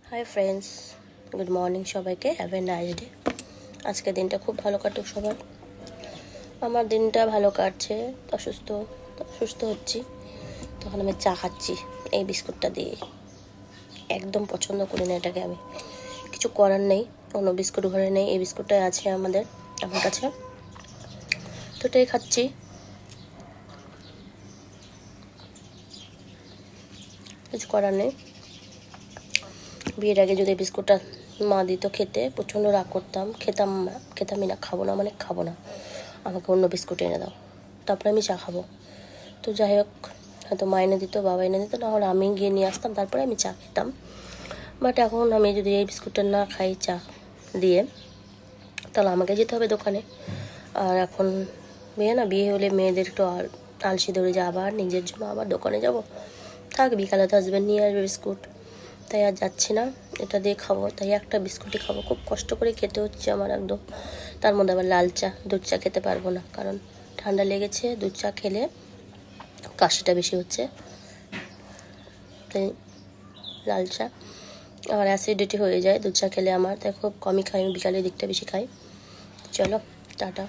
Hi friends, good morning সবাইকে। Have a nice day. আজকে দিনটা খুব ভালো কাটুক সবার। আমার দিনটা ভালো কাটছে। অসুস্থ হচ্ছি, তখন আমি চা খাচ্ছি এই বিস্কুটটা দিয়ে। একদম পছন্দ করি না এটাকে আমি, কিছু করার নেই, অন্য বিস্কুট ঘরে নেই, এই বিস্কুটটাই আছে আমার কাছে, তো এটাই খাচ্ছি। কিছু করার নেই। বিয়ের আগে যদি বিস্কুটটা মা দিত খেতে, প্রচণ্ড রাগ করতাম, খেতামই না, খাবো না, আমাকে অন্য বিস্কুট এনে দাও, তারপরে আমি চা খাবো। তো যাই হোক, হয়তো মা এনে দিত, বাবা এনে দিত, না হলে আমি গিয়ে নিয়ে আসতাম, তারপরে আমি চা খেতাম। বাট এখন আমি যদি এই বিস্কুটটা না খাই চা দিয়ে, তাহলে আমাকে যেতে হবে দোকানে। আর এখন বিয়ে হলে মেয়েদের একটু আলসি ধরে যে আবার নিজের জন্য আবার দোকানে যাব। থাক, বিকালে তো হাজব্যান্ড নিয়ে আসবে বিস্কুট, তাই আর যাচ্ছি না। এটা দিয়ে খাবো, তাই একটা বিস্কুটই খাবো। খুব কষ্ট করে খেতে হচ্ছে আমার একদম। তার মধ্যে আবার লাল চা, দুধ চা খেতে পারবো না, কারণ ঠান্ডা লেগেছে। দুধ চা খেলে কাশিটা বেশি হচ্ছে, তাই লাল চা। আমার অ্যাসিডিটি হয়ে যায় দুধ চা খেলে আমার, তাই খুব কমই খাই, আমি বিকালের দিকটা বেশি খাই। চলো, টাটা।